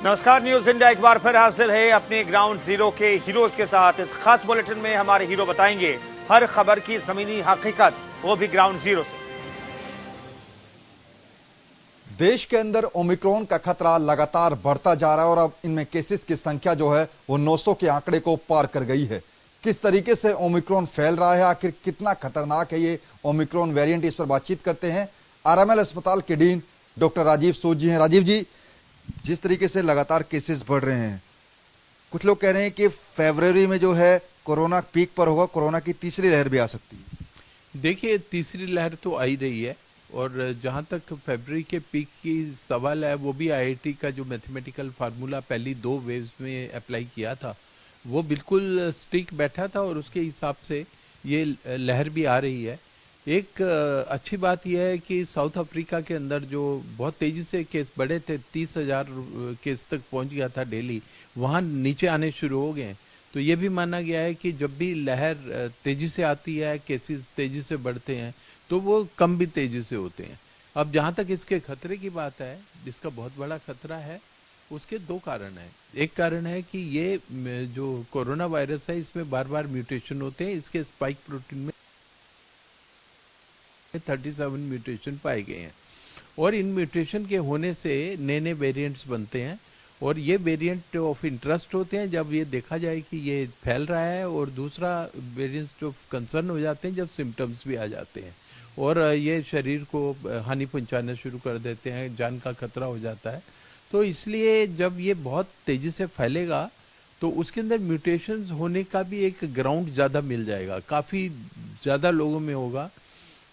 नमस्कार, news India एक बार फिर हाजिर है अपने ग्राउंड जीरो के हीरोज के साथ। इस खास बुलेटिन में हमारे हीरो बताएंगे हर खबर की जमीनी हकीकत, वो भी ग्राउंड जीरो से। देश के अंदर ओमिक्रॉन का खतरा लगातार बढ़ता जा रहा है और अब इनमें केसेस की संख्या जो है वो 900 के आंकड़े को पार कर गई है। किस तरीके से ओमिक्रॉन फैल रहा है, आखिर कितना खतरनाक है ये ओमिक्रॉन वेरिएंट, इस पर बातचीत करते हैं। आरएमएल अस्पताल के डीन डॉक्टर राजीव सूद जी हैं। राजीव जी, जिस तरीके से लगातार केसेस बढ़ रहे हैं, कुछ लोग कह रहे हैं कि फरवरी में जो है कोरोना पीक पर होगा, कोरोना की तीसरी लहर भी आ सकती है। देखिए, तीसरी लहर तो आ ही रही है और जहाँ तक फरवरी के पीक की सवाल है, वो भी आईआईटी का जो मैथमेटिकल फार्मूला पहली 2 वेव्स में अप्लाई किया था वो बिल्कुल स्टिक बैठा था और उसके हिसाब से ये लहर भी आ रही है। एक अच्छी बात यह है कि साउथ अफ्रीका के अंदर जो बहुत तेज़ी से केस बढ़े थे, 30,000 केस तक पहुंच गया था डेली, वहाँ नीचे आने शुरू हो गए। तो ये भी माना गया है कि जब भी लहर तेज़ी से आती है, केसेस तेज़ी से बढ़ते हैं, तो वो कम भी तेज़ी से होते हैं। अब जहाँ तक इसके खतरे की बात है, जिसका बहुत बड़ा खतरा है, उसके 2 कारण हैं। एक कारण है कि ये जो कोरोना वायरस है, इसमें बार बार म्यूटेशन होते हैं। इसके स्पाइक प्रोटीन में 37 म्यूटेशन पाए गए हैं और इन म्यूटेशन के होने से नए नए वेरिएंट्स बनते हैं और ये वेरिएंट ऑफ इंटरेस्ट होते हैं जब ये देखा जाए कि ये फैल रहा है, और दूसरा वेरिएंट्स ऑफ कंसर्न हो जाते हैं जब सिम्टम्स भी आ जाते हैं और ये शरीर को हानि पहुंचाना शुरू कर देते हैं, जान का खतरा हो जाता है। तो इसलिए जब ये बहुत तेज़ी से फैलेगा तो उसके अंदर म्यूटेशंस होने का भी एक ग्राउंड ज़्यादा मिल जाएगा, काफ़ी ज़्यादा लोगों में होगा।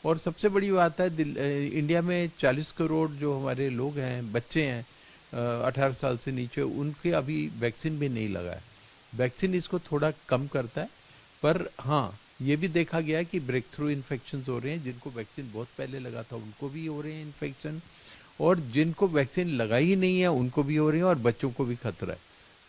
और सबसे बड़ी बात है, इंडिया में 40 करोड़ जो हमारे लोग हैं, बच्चे हैं 18 साल से नीचे, उनके अभी वैक्सीन भी नहीं लगा है। वैक्सीन इसको थोड़ा कम करता है, पर हाँ, ये भी देखा गया है कि ब्रेक थ्रू इन्फेक्शंस हो रहे हैं। जिनको वैक्सीन बहुत पहले लगा था उनको भी हो रहे हैं इन्फेक्शन, और जिनको वैक्सीन लगाई ही नहीं है उनको भी हो रही है, और बच्चों को भी खतरा है।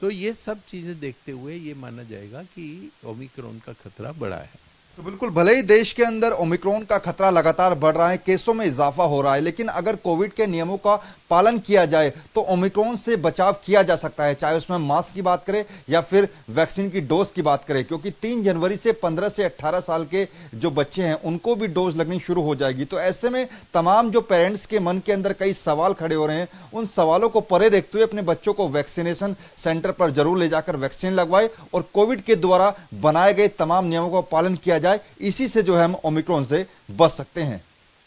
तो ये सब चीज़ें देखते हुए ये माना जाएगा कि ओमिक्रॉन का खतरा बढ़ा है। तो बिल्कुल, भले ही देश के अंदर ओमिक्रॉन का खतरा लगातार बढ़ रहा है, केसों में इजाफा हो रहा है, लेकिन अगर कोविड के नियमों का पालन किया जाए तो ओमिक्रॉन से बचाव किया जा सकता है, चाहे उसमें मास्क की बात करें या फिर वैक्सीन की डोज की बात करें। क्योंकि 3 जनवरी से 15 से 18 साल के जो बच्चे हैं उनको भी डोज लगनी शुरू हो जाएगी। तो ऐसे में तमाम जो पेरेंट्स के मन के अंदर कई सवाल खड़े हो रहे हैं, उन सवालों को परे रखते हुए अपने बच्चों को वैक्सीनेशन सेंटर पर जरूर ले जाकर वैक्सीन लगवाए और कोविड के द्वारा बनाए गए तमाम नियमों का पालन किया जाए। इसी से जो है हम ओमिक्रॉन से बच सकते हैं।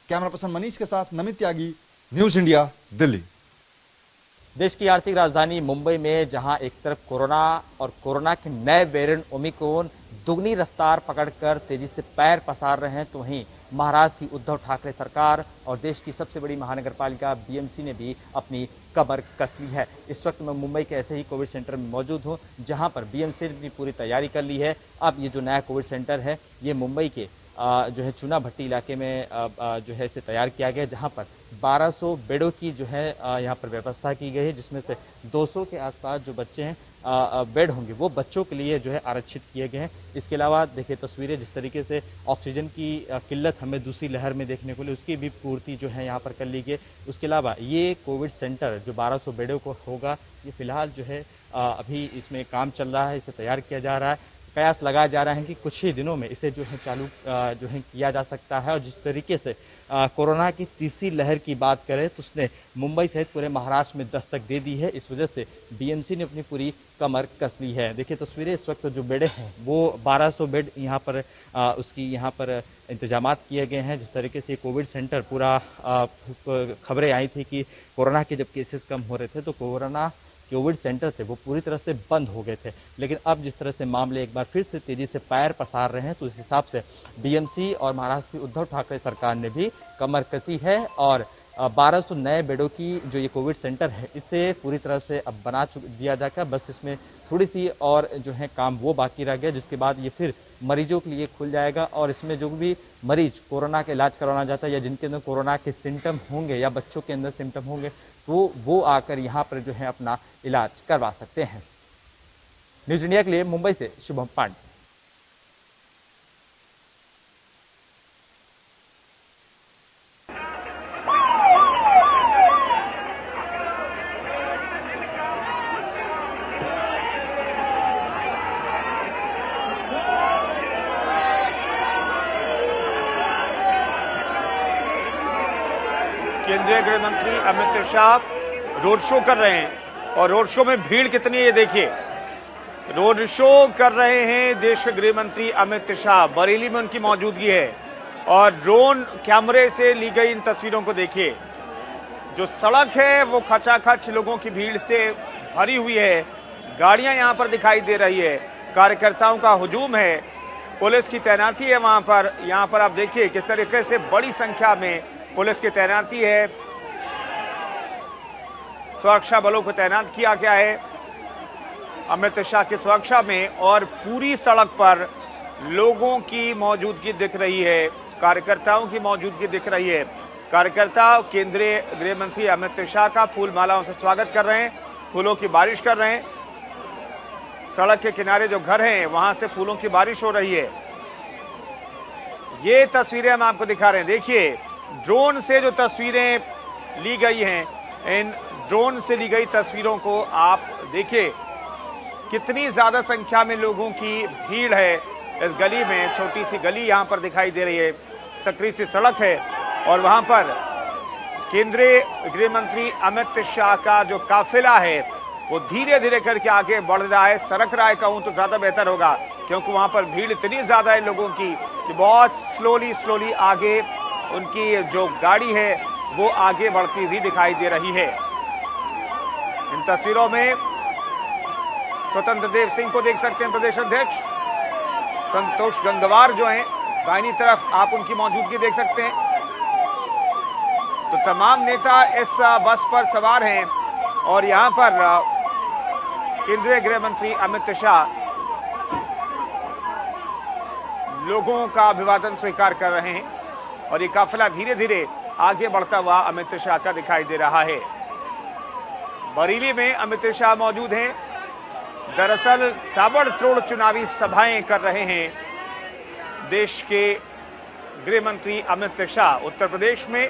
कैमरा पर्सन मनीष के साथ नमित त्यागी, न्यूज इंडिया, दिल्ली। देश की आर्थिक राजधानी मुंबई में जहां एक तरफ कोरोना और कोरोना के नए वेरिएंट ओमिक्रॉन दुगनी रफ्तार पकड़कर तेजी से पैर पसार रहे हैं, तो वहीं महाराष्ट्र की उद्धव ठाकरे सरकार और देश की सबसे बड़ी महानगरपालिका बीएमसी ने भी अपनी कमर कस ली है। इस वक्त मैं मुंबई के ऐसे ही कोविड सेंटर में मौजूद हूं, जहां पर बीएमसी ने अपनी पूरी तैयारी कर ली है। अब ये जो नया कोविड सेंटर है, ये मुंबई के जो है चुना भट्टी इलाके में जो है इसे तैयार किया गया, जहां पर 1200 बेडों की जो है यहाँ पर व्यवस्था की गई है, जिसमें से 200 के आसपास जो बच्चे हैं बेड होंगे वो बच्चों के लिए जो है आरक्षित किए गए हैं। इसके अलावा देखिए तस्वीरें, जिस तरीके से ऑक्सीजन की किल्लत हमें दूसरी लहर में देखने को ली, उसकी भी पूर्ति जो है यहाँ पर कर ली गई। उसके अलावा ये कोविड सेंटर जो 1200 बेडों को होगा, ये फिलहाल जो है अभी इसमें काम चल रहा है, इसे तैयार किया जा रहा है। कयास लगाया जा रहा है कि कुछ ही दिनों में इसे जो है चालू जो है किया जा सकता है। और जिस तरीके से कोरोना की तीसरी लहर की बात करें तो उसने मुंबई सहित पूरे महाराष्ट्र में दस्तक दे दी है। इस वजह से बीएमसी ने अपनी पूरी कमर कस ली है। देखिए तस्वीरें, इस वक्त जो बेड हैं वो 1200 बेड यहाँ पर उसकी यहाँ पर इंतजामात किए गए हैं। जिस तरीके से कोविड सेंटर पूरा खबरें आई थी कि कोरोना के जब केसेस कम हो रहे थे तो कोविड सेंटर थे वो पूरी तरह से बंद हो गए थे, लेकिन अब जिस तरह से मामले एक बार फिर से तेजी से पैर पसार रहे हैं, तो इस हिसाब से बीएमसी और महाराष्ट्र की उद्धव ठाकरे सरकार ने भी कमर कसी है और 1200 नए बेडों की जो ये कोविड सेंटर है, इसे पूरी तरह से अब बना दिया जाकर बस इसमें थोड़ी सी और जो है काम वो बाकी रह गया, जिसके बाद ये फिर मरीजों के लिए खुल जाएगा। और इसमें जो भी मरीज कोरोना का इलाज करवाना चाहता है या जिनके अंदर कोरोना के सिम्टम होंगे या बच्चों के अंदर सिम्टम होंगे, तो वो आकर यहाँ पर जो है अपना इलाज करवा सकते हैं। न्यूज इंडिया के लिए मुंबई से शुभम पांडे। केंद्रीय गृह मंत्री अमित शाह रोड शो कर रहे हैं और रोड शो में भीड़ कितनी है ये देखिए। रोड शो कर रहे हैं देश के गृह मंत्री अमित शाह, बरेली में उनकी मौजूदगी है और ड्रोन कैमरे से ली गई इन तस्वीरों को देखिए। जो सड़क है वो खचाखच लोगों की भीड़ से भरी हुई है, गाड़ियां यहां पर दिखाई दे रही है, कार्यकर्ताओं का हुजूम है, पुलिस की तैनाती है वहां पर। यहां पर आप देखिए किस तरीके से बड़ी संख्या में पुलिस की तैनाती है, सुरक्षा बलों को तैनात किया गया है अमित शाह की सुरक्षा में। और पूरी सड़क पर लोगों की मौजूदगी दिख रही है, कार्यकर्ताओं की मौजूदगी दिख रही है। कार्यकर्ता केंद्रीय गृह मंत्री अमित शाह का फूल मालाओं से स्वागत कर रहे हैं, फूलों की बारिश कर रहे हैं। सड़क के किनारे जो घर हैं वहां से फूलों की बारिश हो रही है। ये तस्वीरें हम आपको दिखा रहे हैं। देखिए ड्रोन से जो तस्वीरें ली गई हैं, इन ड्रोन से ली गई तस्वीरों को आप देखिए कितनी ज्यादा संख्या में लोगों की भीड़ है इस गली में। छोटी सी गली यहां पर दिखाई दे रही है, सकरी सी सड़क है और वहां पर केंद्रीय गृह मंत्री अमित शाह का जो काफिला है वो धीरे धीरे करके आगे बढ़ रहा है। सरक रहा है कहूं तो ज्यादा बेहतर होगा, क्योंकि वहां पर भीड़ इतनी ज्यादा है लोगों की कि बहुत स्लोली आगे उनकी जो गाड़ी है वो आगे बढ़ती हुई दिखाई दे रही है। इन तस्वीरों में स्वतंत्र देव सिंह को देख सकते हैं, प्रदेश अध्यक्ष संतोष गंगवार जो हैं, दाहिनी तरफ आप उनकी मौजूदगी देख सकते हैं। तो तमाम नेता इस बस पर सवार हैं और यहां पर केंद्रीय गृह मंत्री अमित शाह लोगों का अभिवादन स्वीकार कर रहे हैं और ये काफिला धीरे धीरे आगे बढ़ता हुआ अमित शाह का दिखाई दे रहा है। बरेली में अमित शाह मौजूद हैं, दरअसल ताबड़तोड़ चुनावी सभाएं कर रहे हैं देश के गृह मंत्री अमित शाह। उत्तर प्रदेश में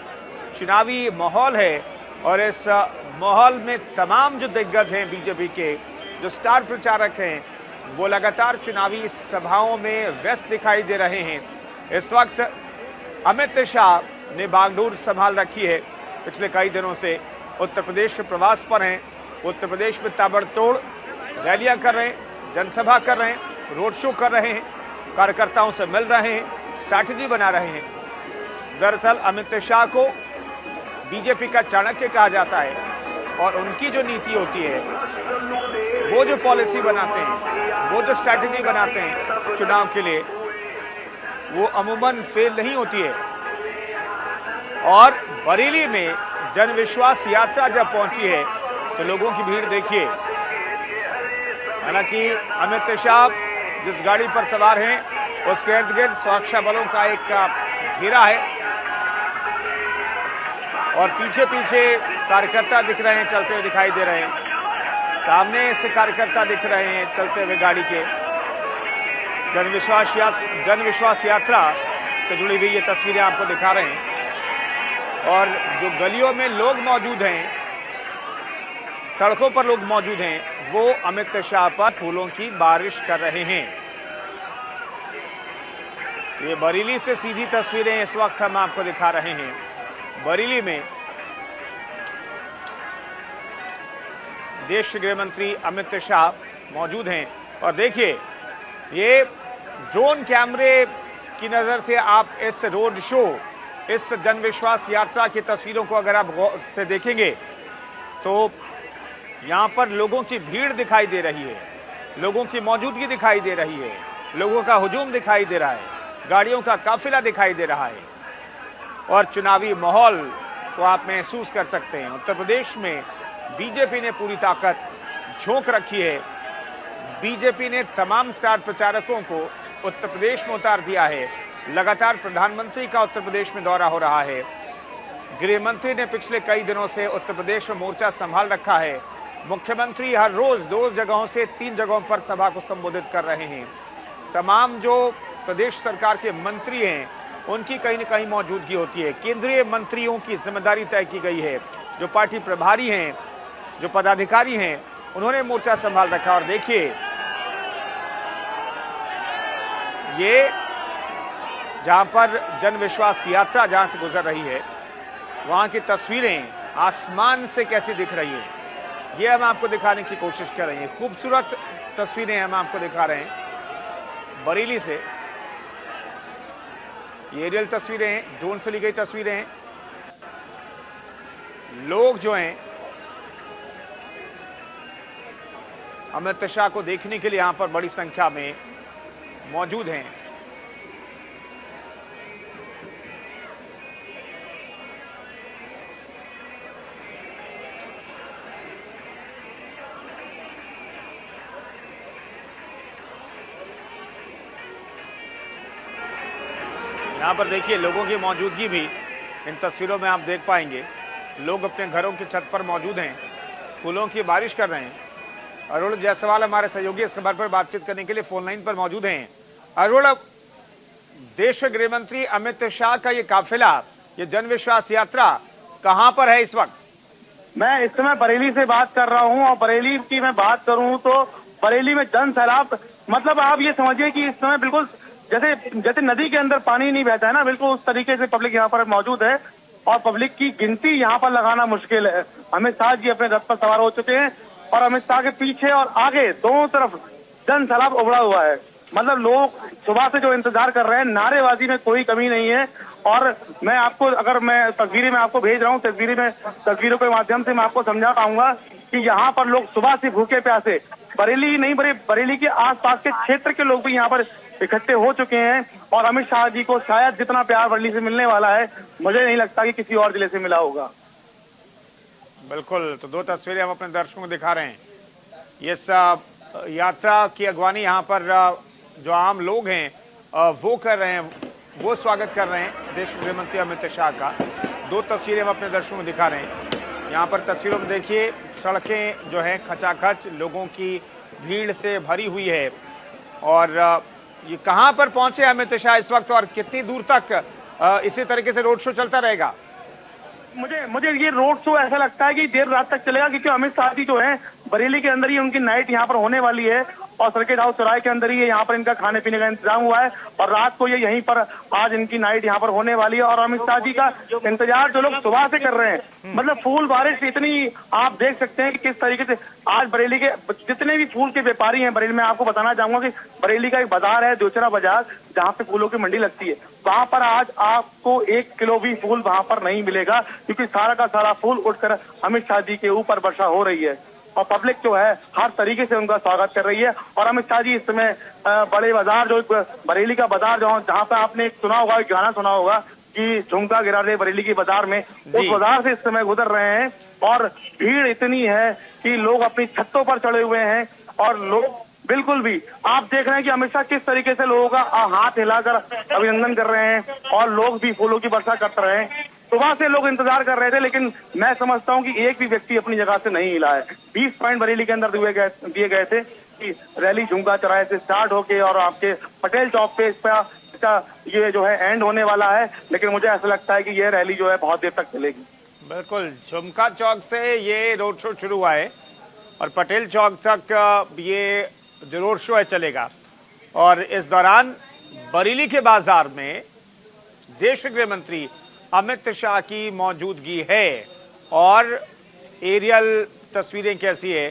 चुनावी माहौल है और इस माहौल में तमाम जो दिग्गज हैं बीजेपी के, जो स्टार प्रचारक हैं, वो लगातार चुनावी सभाओं में व्यस्त दिखाई दे रहे हैं। इस वक्त अमित शाह ने बागडोर संभाल रखी है, पिछले कई दिनों से उत्तर प्रदेश के प्रवास पर हैं। उत्तर प्रदेश में ताबड़तोड़ रैलियां कर रहे हैं, जनसभा कर रहे हैं, रोड शो कर रहे हैं, कार्यकर्ताओं से मिल रहे हैं, स्ट्रैटेजी बना रहे हैं। दरअसल अमित शाह को बीजेपी का चाणक्य कहा जाता है और उनकी जो नीति होती है, वो जो पॉलिसी बनाते हैं, वो जो स्ट्रैटेजी बनाते हैं चुनाव के लिए, वो अमूमन फेल नहीं होती है। और बरेली में जन विश्वास यात्रा जब पहुंची है तो लोगों की भीड़ देखिए। हालांकि अमित शाह जिस गाड़ी पर सवार हैं उसके इर्द गिर्द सुरक्षा बलों का एक घेरा है और पीछे पीछे कार्यकर्ता दिख रहे हैं, चलते हुए दिखाई दे रहे हैं। सामने से कार्यकर्ता दिख रहे हैं चलते हुए गाड़ी के। जन विश्वास यात्रा से जुड़ी हुई ये तस्वीरें आपको दिखा रहे हैं और जो गलियों में लोग मौजूद हैं, सड़कों पर लोग मौजूद हैं, वो अमित शाह पर फूलों की बारिश कर रहे हैं। ये बरेली से सीधी तस्वीरें इस वक्त हम आपको दिखा रहे हैं। बरेली में देश के गृह मंत्री अमित शाह मौजूद हैं और देखिए ये ड्रोन कैमरे की नजर से आप इस रोड शो, इस जन विश्वास यात्रा की तस्वीरों को अगर आप गौर से देखेंगे तो यहाँ पर लोगों की भीड़ दिखाई दे रही है, लोगों की मौजूदगी दिखाई दे रही है, लोगों का हुजूम दिखाई दे रहा है, गाड़ियों का काफिला दिखाई दे रहा है और चुनावी माहौल को आप महसूस कर सकते हैं। उत्तर प्रदेश में बीजेपी ने पूरी ताकत झोंक रखी है। बीजेपी ने तमाम स्टार प्रचारकों को उत्तर प्रदेश में उतार दिया है। लगातार प्रधानमंत्री का उत्तर प्रदेश में दौरा हो रहा है। गृह मंत्री ने पिछले कई दिनों से उत्तर प्रदेश में मोर्चा संभाल रखा है। मुख्यमंत्री हर रोज 2 जगहों से 3 जगहों पर सभा को संबोधित कर रहे हैं। तमाम जो प्रदेश सरकार के मंत्री हैं उनकी कहीं न कहीं मौजूदगी होती है। केंद्रीय मंत्रियों की जिम्मेदारी तय की गई है। जो पार्टी प्रभारी हैं, जो पदाधिकारी हैं, उन्होंने मोर्चा संभाल रखा। और देखिए ये जहां पर जन विश्वास यात्रा जहां से गुजर रही है, वहां की तस्वीरें आसमान से कैसी दिख रही है, ये हम आपको दिखाने की कोशिश कर रहे हैं। खूबसूरत तस्वीरें हम आपको दिखा रहे हैं बरेली से। ये एरियल तस्वीरें हैं, ड्रोन से ली गई तस्वीरें हैं। लोग जो हैं अमित शाह को देखने के लिए यहां पर बड़ी संख्या में मौजूद हैं। यहाँ पर देखिए लोगों की मौजूदगी भी इन तस्वीरों में आप देख पाएंगे। लोग अपने घरों की छत पर मौजूद हैं, फूलों की बारिश कर रहे हैं। अरुण जायसवाल हमारे सहयोगी इस खबर पर बातचीत करने के लिए फोन लाइन पर मौजूद हैं। अरुण, देश के गृह मंत्री अमित शाह का ये काफिला, ये जन विश्वास यात्रा कहां पर है इस वक्त? मैं इस समय बरेली से बात कर रहा हूं और बरेली की मैं बात करूं तो बरेली में जन सैलाब, मतलब आप ये समझिए कि इस समय बिल्कुल जैसे नदी के अंदर पानी नहीं बहता है ना, बिल्कुल उस तरीके से पब्लिक यहाँ पर मौजूद है और पब्लिक की गिनती यहाँ पर लगाना मुश्किल है। अमित शाह जी अपने रथ पर सवार हो चुके हैं और अमित शाह के पीछे और आगे दोनों तरफ जन सैलाब उमड़ा हुआ है। मतलब लोग सुबह से जो इंतजार कर रहे हैं, नारेबाजी में कोई कमी नहीं है। और मैं आपको, अगर मैं तस्वीरें में आपको भेज रहा हूँ, तस्वीरों के माध्यम से मैं आपको समझा पाऊंगा कि यहाँ पर लोग सुबह से भूखे प्यासे, बरेली नहीं बरेली के आसपास के क्षेत्र के लोग भी यहाँ पर इकट्ठे हो चुके हैं और अमित शाह जी को शायद जितना प्यार बरेली से मिलने वाला है, मुझे नहीं लगता कि किसी और जिले से मिला होगा। बिल्कुल, तो दो तस्वीरें हम अपने दर्शकों को दिखा रहे हैं। ये यात्रा की अगवानी यहाँ पर जो आम लोग हैं वो कर रहे हैं, वो स्वागत कर रहे हैं देश के गृह मंत्री अमित शाह का। दो तस्वीरें हम अपने दर्शकों को दिखा रहे हैं। यहाँ पर तस्वीरों में देखिए सड़कें जो है खचाखच लोगों की भीड़ से भरी हुई है। और ये कहाँ पर पहुंचे अमित शाह इस वक्त और कितनी दूर तक इसी तरीके से रोड शो चलता रहेगा? मुझे ये रोड शो ऐसा लगता है कि देर रात तक चलेगा, क्योंकि अमित शाह जी जो है बरेली के अंदर ही उनकी नाइट यहाँ पर होने वाली है और सर्किट हाउस चौराहे के अंदर ही यहाँ पर इनका खाने पीने का इंतजाम हुआ है और रात को ये यहीं पर आज इनकी नाइट यहाँ पर होने वाली है। और अमित शाह जी का इंतजार जो लोग सुबह से कर रहे हैं, मतलब फूल बारिश इतनी आप देख सकते हैं कि किस तरीके से आज बरेली के जितने भी फूल के व्यापारी हैं बरेली में, आपको बताना चाहूंगा कि बरेली का एक बाजार है दोचरा बाजार, जहाँ पे फूलों की मंडी लगती है। वहां पर आज आपको 1 किलो भी फूल वहां पर नहीं मिलेगा, क्योंकि सारा का सारा फूल उठकर अमित शाह जी के ऊपर वर्षा हो रही है और पब्लिक जो है हर तरीके से उनका स्वागत कर रही है। और अमित शाह जी इस समय बड़े बाजार, जो बरेली का बाजार जहाँ पे आपने सुना होगा, एक गाना सुना होगा कि झुमका गिरा दे बरेली के बाजार में, उस बाजार से इस समय गुजर रहे हैं और भीड़ इतनी है कि लोग अपनी छतों पर चढ़े हुए हैं और लोग बिल्कुल भी आप देख रहे हैं कि अमित शाह किस तरीके से लोगों का हाथ हिलाकर अभिनंदन कर रहे हैं और लोग भी फूलों की वर्षा कर रहे हैं। सुबह से लोग इंतजार कर रहे थे, लेकिन मैं समझता हूं कि एक भी व्यक्ति अपनी जगह से नहीं हिला है। 20 पॉइंट बरेली के अंदर दिए गए थे कि रैली झुमका चौराहे से स्टार्ट होके और आपके पटेल चौक पे इसका ये जो है एंड होने वाला है, लेकिन मुझे ऐसा लगता है कि ये रैली जो है बहुत देर तक चलेगी। बिल्कुल, झुमका चौक से ये रोड शो शुरू हुआ है और पटेल चौक तक ये जो रोड शो है चलेगा। और इस दौरान बरेली के बाजार में देश के गृह मंत्री अमित शाह की मौजूदगी है। और एरियल तस्वीरें कैसी है,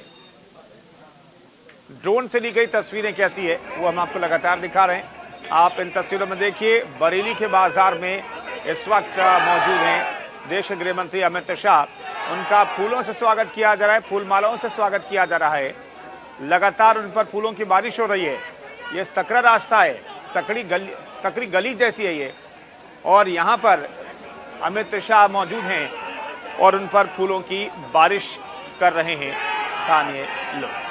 ड्रोन से ली गई तस्वीरें कैसी है, वो हम आपको लगातार दिखा रहे हैं। आप इन तस्वीरों में देखिए बरेली के बाजार में इस वक्त मौजूद हैं देश के गृह मंत्री अमित शाह। उनका फूलों से स्वागत किया जा रहा है, फूल मालाओं से स्वागत किया जा रहा है। लगातार उन पर फूलों की बारिश हो रही है। ये सकरा रास्ता है, सकरी गली जैसी है ये, और यहाँ पर अमित शाह मौजूद हैं और उन पर फूलों की बारिश कर रहे हैं स्थानीय लोग।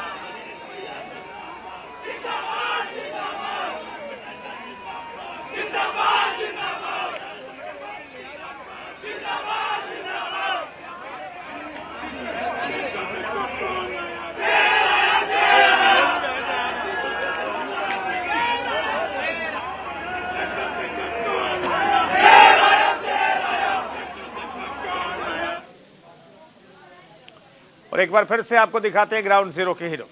और एक बार फिर से आपको दिखाते हैं ग्राउंड जीरो के हीरो।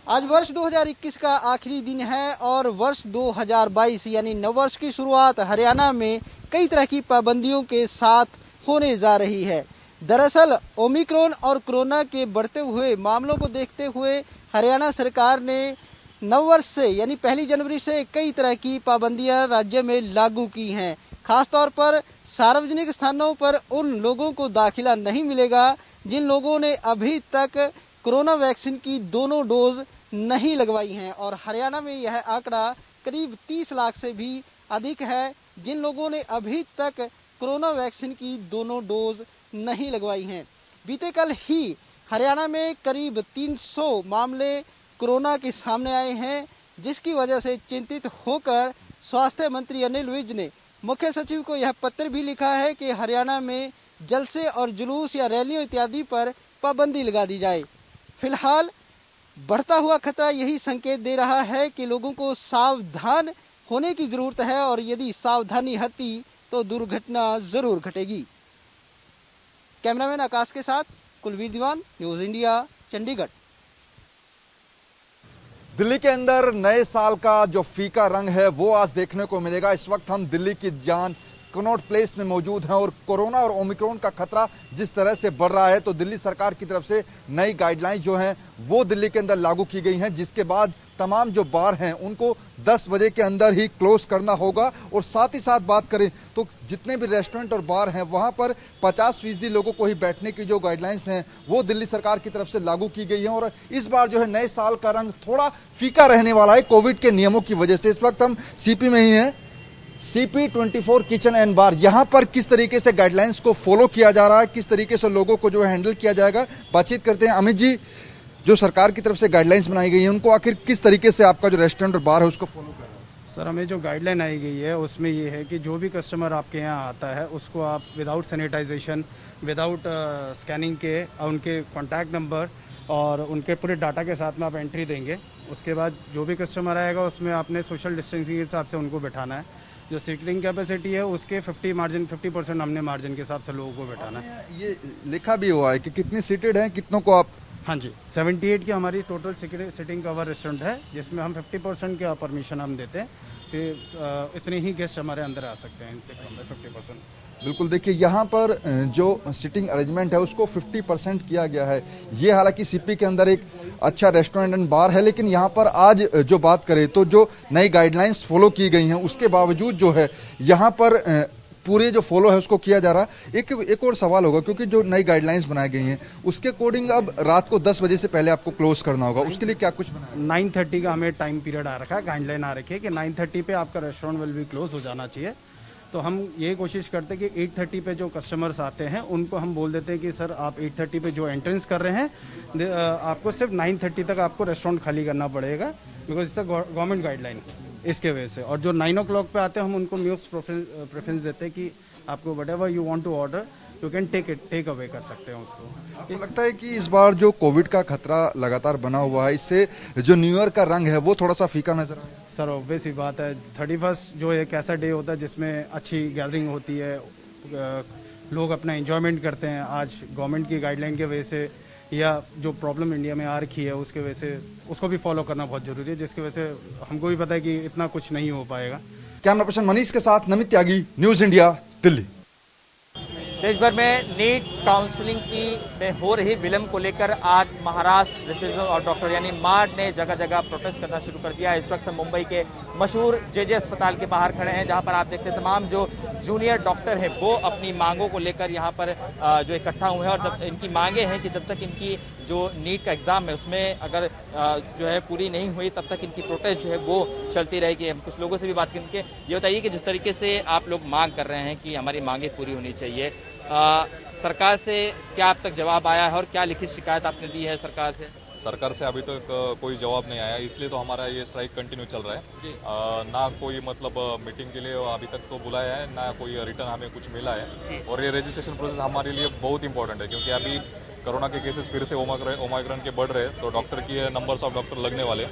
आज वर्ष 2021 का आखिरी दिन है और वर्ष 2022 यानी नववर्ष की शुरुआत हरियाणा में कई तरह की पाबंदियों के साथ होने जा रही है। दरअसल ओमिक्रॉन और कोरोना के बढ़ते हुए मामलों को देखते हुए हरियाणा सरकार ने नववर्ष से यानी 1 जनवरी से कई तरह की पाबंदियां राज्य में लागू की हैं। खासतौर पर सार्वजनिक स्थानों पर उन लोगों को दाखिला नहीं मिलेगा जिन लोगों ने अभी तक कोरोना वैक्सीन की दोनों डोज नहीं लगवाई हैं और हरियाणा में यह आंकड़ा करीब 30 लाख से भी अधिक है जिन लोगों ने अभी तक कोरोना वैक्सीन की दोनों डोज नहीं लगवाई हैं। बीते कल ही हरियाणा में करीब 300 मामले कोरोना के सामने आए हैं जिसकी वजह से चिंतित होकर स्वास्थ्य मंत्री अनिल विज ने मुख्य सचिव को यह पत्र भी लिखा है कि हरियाणा में जलसे और जुलूस या रैलियों इत्यादि पर पाबंदी लगा दी जाए। फिलहाल बढ़ता हुआ खतरा यही संकेत दे रहा है कि लोगों को सावधान होने की जरूरत है और यदि सावधानी हटी तो दुर्घटना जरूर घटेगी। कैमरामैन आकाश के साथ कुलवीर दीवान, न्यूज इंडिया, चंडीगढ़। दिल्ली के अंदर नए साल का जो फीका रंग है वो आज देखने को मिलेगा। इस वक्त हम दिल्ली की जान कनॉट प्लेस में मौजूद हैं और कोरोना और ओमिक्रॉन का खतरा जिस तरह से बढ़ रहा है तो दिल्ली सरकार की तरफ से नई गाइडलाइंस जो हैं वो दिल्ली के अंदर लागू की गई हैं, जिसके बाद तमाम जो बार हैं उनको 10 बजे के अंदर ही क्लोज करना होगा। और साथ ही साथ बात करें तो जितने भी रेस्टोरेंट और बार हैं वहां पर 50% लोगों को ही बैठने की जो गाइडलाइंस हैं वो दिल्ली सरकार की तरफ से लागू की गई हैं। और इस बार जो है नए साल का रंग थोड़ा फीका रहने वाला है कोविड के नियमों की वजह से। इस वक्त हम सीपी में ही हैं, CP24 किचन एंड बार। यहाँ पर किस तरीके से गाइडलाइंस को फॉलो किया जा रहा है, किस तरीके से लोगों को जो है हैंडल किया जाएगा, बातचीत करते हैं। अमित जी, जो सरकार की तरफ से गाइडलाइंस बनाई गई है उनको आखिर किस तरीके से आपका जो रेस्टोरेंट और बार है उसको फॉलो कर रहा है? सर, हमें जो गाइडलाइन आई गई है उसमें ये है कि जो भी कस्टमर आपके यहाँ आता है उसको आप विदाउट सैनिटाइजेशन, विदाउट स्कैनिंग के उनके कॉन्टैक्ट नंबर और उनके पूरे डाटा के साथ में आप एंट्री देंगे। उसके बाद जो भी कस्टमर आएगा उसमें आपने सोशल डिस्टेंसिंग के हिसाब से उनको बैठाना है। जो सीटिंग कैपेसिटी है उसके 50% हमने मार्जिन के हिसाब से लोगों को बैठाना है। ये लिखा भी हुआ है कि कितनी सीटेड हैं, कितनों को आप? हाँ जी, 78 की हमारी टोटल सिटिंग कवर रेस्टोरेंट है जिसमें हम 50% का परमिशन हम देते हैं कि इतने ही गेस्ट हमारे अंदर आ सकते हैं, इनसे कम है 50%। बिल्कुल, देखिए यहाँ पर जो सिटिंग अरेंजमेंट है उसको 50% किया गया है। ये हालांकि सीपी के अंदर एक अच्छा रेस्टोरेंट एंड बार है, लेकिन यहाँ पर आज जो बात करें तो जो नई गाइडलाइंस फॉलो की गई हैं उसके बावजूद जो है यहाँ पर पूरे जो फॉलो है उसको किया जा रहा है। एक और सवाल होगा, क्योंकि जो नई गाइडलाइंस बनाई गई हैं उसके अकॉर्डिंग अब रात को 10 बजे से पहले आपको क्लोज करना होगा, उसके लिए क्या कुछ बनाया? 9:30 का हमें टाइम पीरियड आ रखा है, गाइडलाइन आ रखी है कि 9:30 पे आपका रेस्टोरेंट विल भी क्लोज हो जाना चाहिए। तो हम ये कोशिश करते हैं कि 8:30 पे जो कस्टमर्स आते हैं उनको हम बोल देते हैं कि सर आप 8:30 पे जो एंट्रेंस कर रहे हैं आपको सिर्फ 9:30 तक आपको रेस्टोरेंट खाली करना पड़ेगा, बिकॉज इट्स गवर्नमेंट गाइडलाइन इसके वजह से। और जो 9 o'clock पे आते हैं हम उनको म्यूक्स प्रेफरेंस देते हैं कि आपको whatever you want to order you can take away कर सकते हैं उसको। आपको लगता है कि इस बार जो कोविड का खतरा लगातार बना हुआ है इससे जो न्यू ईयर का रंग है वो थोड़ा सा फीका नजर आया? सर ऑब्वियस ही बात है, 31 जो एक ऐसा डे होता है जिसमें अच्छी गैदरिंग होती है, लोग अपना एंजॉयमेंट करते हैं। आज गवर्नमेंट की गाइडलाइन की वजह से या जो प्रॉब्लम इंडिया में आ रखी है उसके वजह से उसको भी फॉलो करना बहुत ज़रूरी है, जिसकी वजह से हमको भी पता है कि इतना कुछ नहीं हो पाएगा। कैमरा पर्सन मनीष के साथ नमित त्यागी, न्यूज इंडिया, दिल्ली। देश भर में नीट काउंसलिंग में हो रही विलंब को लेकर आज महाराष्ट्र रेसिडेंट और डॉक्टर यानी मार्ड ने जगह जगह प्रोटेस्ट करना शुरू कर दिया। इस वक्त मुंबई के मशहूर जेजे अस्पताल के बाहर खड़े हैं, जहां पर आप देखते हैं तमाम जो जूनियर डॉक्टर हैं वो अपनी मांगों को लेकर यहां पर जो इकट्ठा हुए हैं। और जब इनकी मांगे हैं कि जब तक इनकी जो नीट का एग्ज़ाम है उसमें अगर जो है पूरी नहीं हुई तब तक इनकी प्रोटेस्ट जो है वो चलती रहेगी। हम कुछ लोगों से भी बात करेंगे। ये बताइए कि जिस तरीके से आप लोग मांग कर रहे हैं कि हमारी मांगे पूरी होनी चाहिए, सरकार से क्या अब तक जवाब आया है और क्या लिखित शिकायत आपने दी है सरकार से? सरकार से अभी तक कोई जवाब नहीं आया, इसलिए तो हमारा ये स्ट्राइक कंटिन्यू चल रहा है। ना कोई मतलब मीटिंग के लिए अभी तक तो बुलाया है, ना कोई रिटर्न हमें कुछ मिला है। और ये रजिस्ट्रेशन प्रोसेस हमारे लिए बहुत इंपॉर्टेंट है, क्योंकि अभी कोरोना के केसेस फिर से ओमाइक्रॉन के बढ़ रहे, तो डॉक्टर की नंबर्स ऑफ डॉक्टर लगने वाले,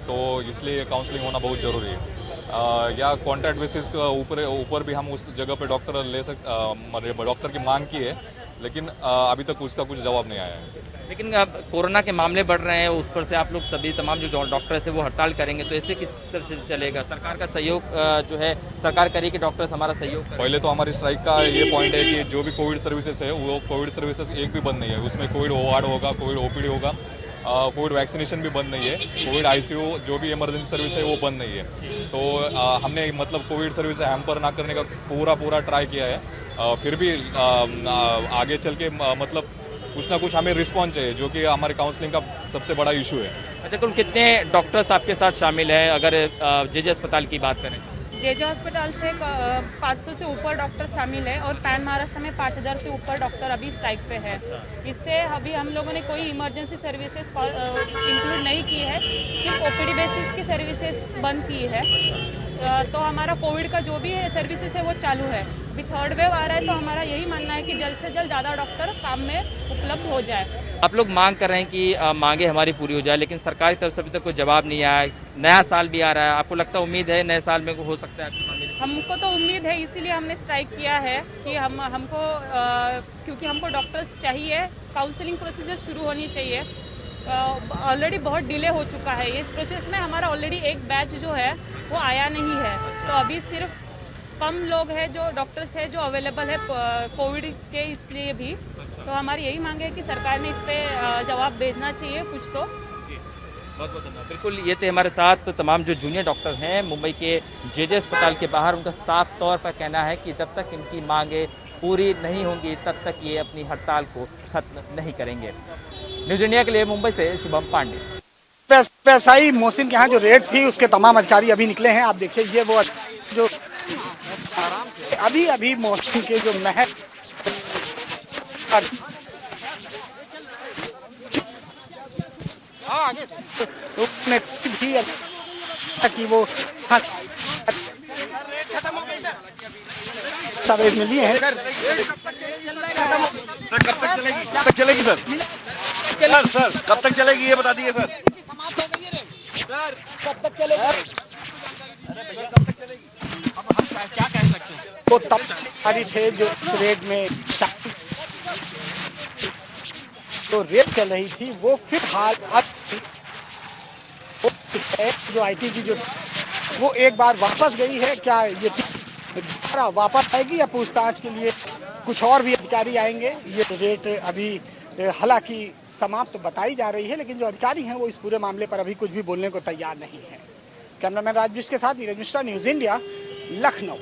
तो इसलिए काउंसलिंग होना बहुत ज़रूरी है। या कॉन्ट्रैक्ट बेसिस के ऊपर भी हम उस जगह पे डॉक्टर ले सकते, डॉक्टर की मांग की है लेकिन अभी तक उसका कुछ जवाब नहीं आया है। लेकिन अब कोरोना के मामले बढ़ रहे हैं, उस पर से आप लोग सभी तमाम जो डॉक्टर्स है वो हड़ताल करेंगे, तो ऐसे किस तरह से चलेगा? सरकार का सहयोग जो है सरकार करे कि डॉक्टर्स हमारा सहयोग करें? पहले तो हमारी स्ट्राइक का ये पॉइंट है कि जो भी कोविड सर्विसेज है वो कोविड सर्विसेज एक भी बंद नहीं है। उसमें कोविड वार्ड होगा, कोविड ओपीडी होगा, कोविड वैक्सीनेशन भी बंद नहीं है, कोविड आईसीयू जो भी इमरजेंसी सर्विस है वो बंद नहीं है। तो हमने मतलब कोविड सर्विस हैम्पर ना करने का पूरा ट्राई किया है। फिर भी आगे चल के मतलब कुछ ना कुछ हमें रिस्पॉन्स चाहिए, जो कि हमारे काउंसलिंग का सबसे बड़ा इशू है। अच्छा, कुल कितने डॉक्टर्स आपके साथ शामिल हैं अगर जेजे अस्पताल की बात करें? जेजे अस्पताल से 500 से ऊपर डॉक्टर शामिल है और पैन महाराष्ट्र में 5000 से ऊपर डॉक्टर अभी स्ट्राइक पे है। इससे अभी हम लोगों ने कोई इमरजेंसी सर्विसेज इंक्लूड नहीं की है, सिर्फ ओपीडी बेसिस की सर्विसेज बंद की है। तो हमारा कोविड का जो भी सर्विसेज है वो चालू है। अभी थर्ड वेव आ रहा है, तो हमारा यही मानना है कि जल्द से जल्द ज़्यादा डॉक्टर काम में उपलब्ध हो जाए। आप लोग मांग कर रहे हैं कि मांगे हमारी पूरी हो जाए, लेकिन सरकार की तरफ से अभी तक कोई जवाब नहीं आया। नया साल भी आ रहा है, आपको लगता है उम्मीद है नए साल में हो सकता है आपकी मांगे? हमको तो उम्मीद है, इसीलिए हमने स्ट्राइक किया है कि हमको क्योंकि हमको डॉक्टर्स चाहिए। काउंसलिंग प्रोसीजर शुरू होनी चाहिए। ऑलरेडी बहुत डिले हो चुका है इस प्रोसेस में। हमारा ऑलरेडी एक बैच जो है वो आया नहीं है, तो अभी सिर्फ कम लोग हैं जो डॉक्टर्स हैं जो अवेलेबल है कोविड के, इसलिए भी। तो हमारी यही मांग है कि सरकार ने इस पर जवाब भेजना चाहिए कुछ तो। बहुत बहुत धन्यवाद। बिल्कुल, ये थे हमारे साथ तमाम जो जूनियर डॉक्टर हैं मुंबई के जेजे अस्पताल के बाहर। उनका साफ तौर पर कहना है कि जब तक इनकी मांगे पूरी नहीं होंगी तब तक ये अपनी हड़ताल को खत्म नहीं करेंगे। न्यूज इंडिया के लिए मुंबई से शुभम पांडे। व्यवसायी मोहसिन के यहाँ जो रेड थी उसके तमाम अधिकारी अभी निकले हैं। आप देखिए ये वो जो अभी मोहसिन के जो महल उसने भी कि वो सवेज में लिए हैं। कब तक चलेगी सर? सर कब तक चलेगी ये बता दिए सर। कब तक चलेगी? क्या कह सकते हैं? वो तब सारी थे जो रेड में तो रेड चल रही थी, वो फिलहाल अब जो आईटी की जो वो एक बार वापस गई है। क्या ये वापस आएगी या पूछताछ के लिए कुछ और भी अधिकारी आएंगे? ये रेड अभी हालांकि समाप्त बताई जा रही है, लेकिन जो अधिकारी हैं वो इस पूरे मामले पर अभी कुछ भी बोलने को तैयार नहीं है। कैमरामैन राजवीश के साथ नीरज मिश्रा, न्यूज इंडिया, लखनऊ।